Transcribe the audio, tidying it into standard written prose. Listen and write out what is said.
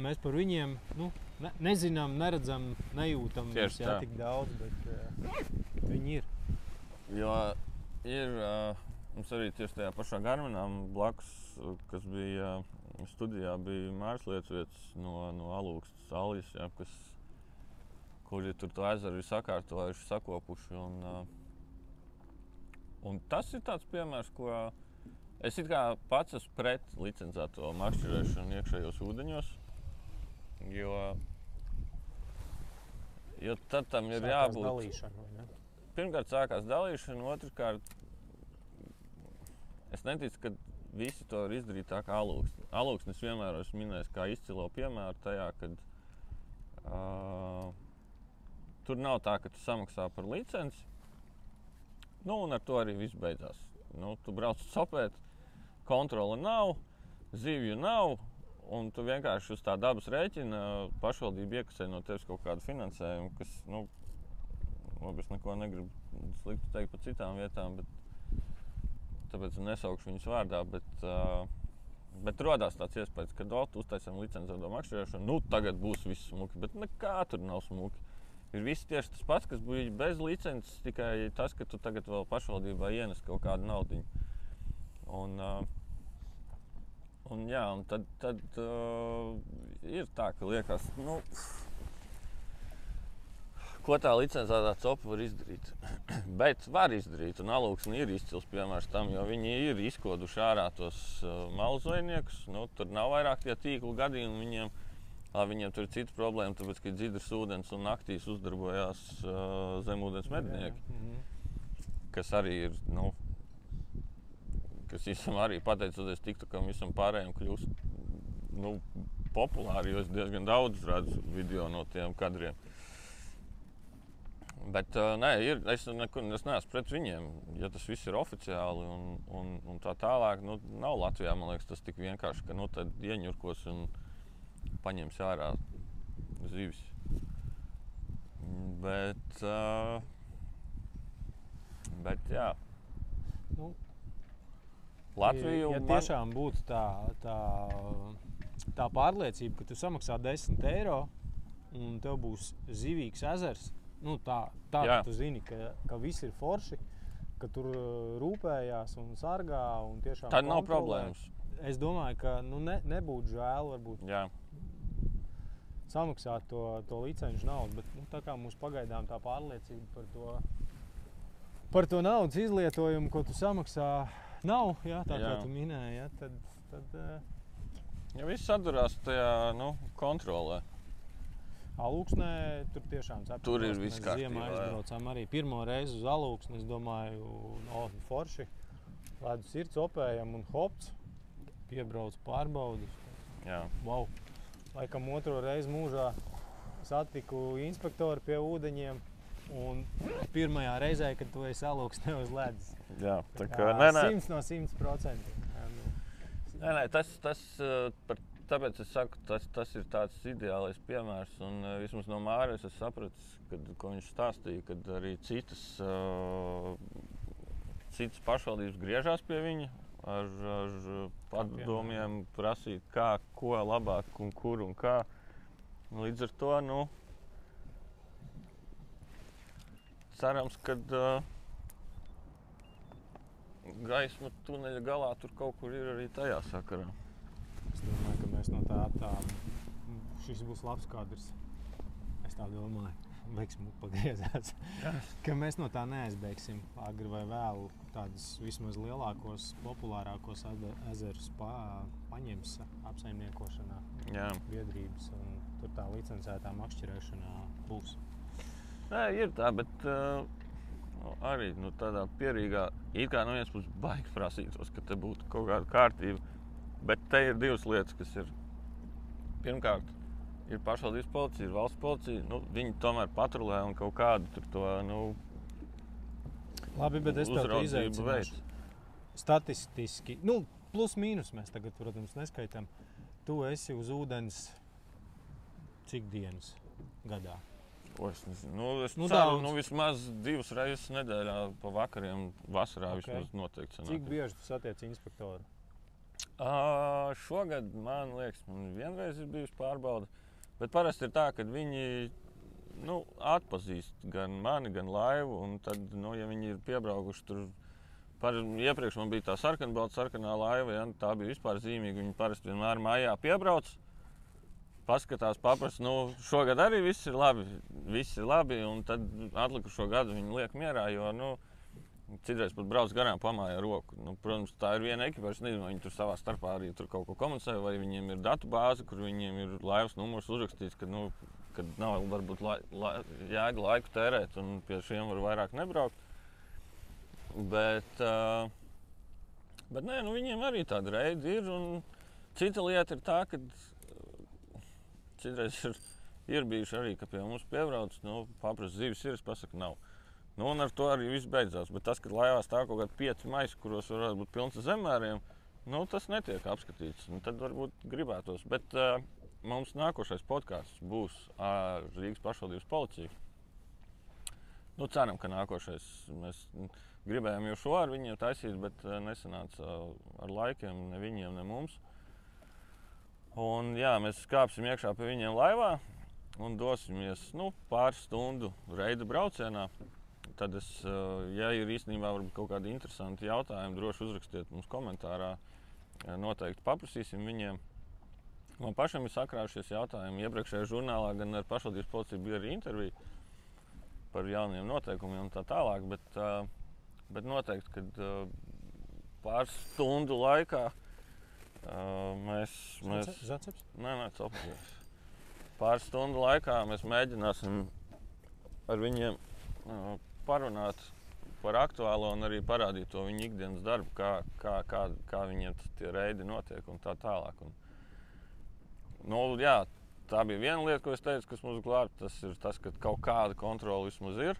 mēs par viņiem nezinām, neredzam, nejūtam tik daudz, bet viņi ir. Jo ir, mums arī tieši tajā pašā Garminā blakus, kas bija studijā, bija Māris Liecvietis no Alūksnes Aljas, ja, kuri tur to ezeru ir sakārtojuši, sakopuši. Un tas ir tāds piemērs, ko es it kā pats esmu pret licencēto makšķerēšanu iekšējos ūdeņos, jo tad tam ir jābūt. Dalīšana, vai ne? Pirmkārt sākās dalīšana, otrkārt es neticu, ka visi to var izdarīt tā kā Alūksne. Alūksnes vienmēr esmu minējis kā izcilo piemēru tajā, kad tur nav tā, ka tu samaksā par licenci, un ar to arī viss beidzās. Tu brauc sopēt, kontrole nav, zivju nav, un tu vienkārši uz tā dabas rēķina pašvaldība iekasē no tevis kaut kādu finansējumu, kas, es neko negribu sliktu teikt par citām vietām, tāpēc nesaukšu viņus vārdā, bet rodās tāds iespējas, ka uztaisam licencēto makšķerēšanu, tagad būs viss smuki, bet nekā tur nav smuki. Ir viss tieši tas pats, kas bija bez licences, tikai tas, ka tu tagad vēl pašvaldībā ienes kaut kādu naudiņu. Un tad ir tā, ka liekas, ko tā licencētā copa var izdarīt. Bet var izdarīt, un Alūksne ir izcils piemērs tam, jo viņi ir izkoduši ārā tos malu zvejniekus. Tur nav vairāk tie tīklu gadījumi viņiem tur ir cita problēma, tāpēc, ka ir dzidrs ūdens un naktīs uzdarbojās zemūdens mednieki, kas arī ir, kas visam arī pateicoties TikTokam visam pārējiem kļūst, populāri, jo es diezgan daudz redzu video no tiem kadriem. Bet, es neesmu pret viņiem, ja tas viss ir oficiāli un tā tālāk, nav Latvijā, man liekas, tas tik vienkārši, ka, tad ieņurkos un paņems ārā zivis. Bet jā. Latviju... Ja tiešām būtu tā pārliecība, ka tu samaksā 10 eiro un tev būs zivīgs ezers, ka tu zini, ka viss ir forši, ka tur rūpējās un sargā un tiešām tad nav problēmas. Es domāju, ka nebūtu žēl varbūt samaksāt to licenču naudu, bet tā kā mums pagaidām tā pārliecība par to naudas izlietojumu, ko tu samaksā, nav, kā tu minēji, tad ja viss sadurās tajā, kontrolē. Alūksnē tur tiešām tur ir viss kārtībā. Ziemā aizbraucām arī pirmo reizi uz Alūksni, es domāju, forši, ledus ir, copējam un hopts. Piebrauc pārbaudus. Jā. Wow. Laikam otro reizi mūžā satiku inspektoru pie ūdeņiem un pirmajā reizē, kad tu esi Alūksnē uz ledus. Jā, tā kā 100 no 100%. Tāpēc es saku, tas ir tāds ideālais piemērs un vismaz no Māris es sapratu, ko viņš stāstīja, kad arī citas pašvaldības griežās pie viņa. Ar padomiem prasīt, kā, ko labāk un kur un kā. Līdz ar to, cerams, kad gaisma tuneļa galā tur kaut kur ir arī tajā sakarā. Es domāju, ka mēs no tā šis būs labs kadrs. Es tā domāju. Veiksmu pagriezās, ka mēs no tā neaizbēgsim agri vai vēlu tādas vismaz lielākos, populārākos ezerus paņems apsaimniekošanā biedrības un tur tā licencētā makšķerēšanā būs. Nē, ir tā, bet arī tādā pierīgā, it kā no vienas puses baigi prasītos, ka te būtu kaut kāda kārtība, bet te ir divas lietas, kas ir pirmkārt, ir pašvaldības policija, ir valsts policija, viņi tomēr patrulē un kaut kādu tur to, Labi, bet es tev izaicināšu. Statistiski, plus mīnus mēs tagad, protams, neskaitām. Tu esi uz ūdens cik dienas gadā? Es nezinu. Es ceru, vismaz 2 reizes nedēļā pa vakariem vasarā vismaz noteikti sanāk. Cik bieži tu satiec inspektoru? Šogad, man liekas, man vienreiz ir bijusi pārbaude. Bet parasti ir tā, ka viņi atpazīst gan mani, gan laivu. Un tad, ja viņi ir piebraukuši tur, iepriekš man bija tā sarkanā laiva, ja, tā bija vispār zīmīga. Viņi parasti vienmēr mājā piebrauc, paskatās, paprasa, šogad arī viss ir labi, un tad atlikušo gadu viņi liek mierā, jo, citreiz pat brauc garām, pamāja roku. Protams, tā ir viena ekipa, es nezinu, vai viņi tur savā starpā arī tur kaut ko komunicē, vai viņiem ir datu bāze, kur viņiem ir laivas numurs uzrakstīts, kad nav varbūt jēga laiku tērēt, un pie šiem var vairāk nebraukt. Bet nē, viņiem arī tāda reidi ir, un cita lieta ir tā, ka citreiz ir bijuši arī, ka pie mums piebrauc, paprasa zivis ir, es pasaku, nav. Un ar to arī viss beidzās. Bet tas, ka laivā stāv kaut kādi 5 maisi, kuros varētu būt pilns ar zemēriem, tas netiek apskatīts. Tad varbūt gribētos. Bet mums nākošais podcasts būs ar Rīgas pašvaldības policiju. Ceram, ka nākošais. Mēs gribējām jau šo ar viņiem taisīt, bet nesanāca ar laikiem ne viņiem, ne mums. Un jā, mēs kāpsim iekšā pie viņiem laivā un dosimies pāris stundu reida braucienā. Tad ja ir īstenībā varbūt kaut kādi interesanti jautājumi, droši uzrakstiet mums komentārā. Noteikti paprasīsim viņiem. Man pašam ir sakrājušies jautājumi. Iepriekšējā žurnālā gan ar pašvaldības policiju bija arī intervija par jauniem noteikumiem un tā tālāk. Bet noteikti, kad pāris stundu laikā mēs... Zaceps? Nē, copaties. Pāris stundu laikā mēs mēģināsim ar viņiem parunāt par aktuālo un arī parādīt to viņu ikdienas darbu, kā viņiem tie reidi notiek un tā tālāk. Jā, tā bija viena lieta, ko es teicu, kas mums glābj. Tas ir tas, ka kaut kāda kontrole vismaz ir.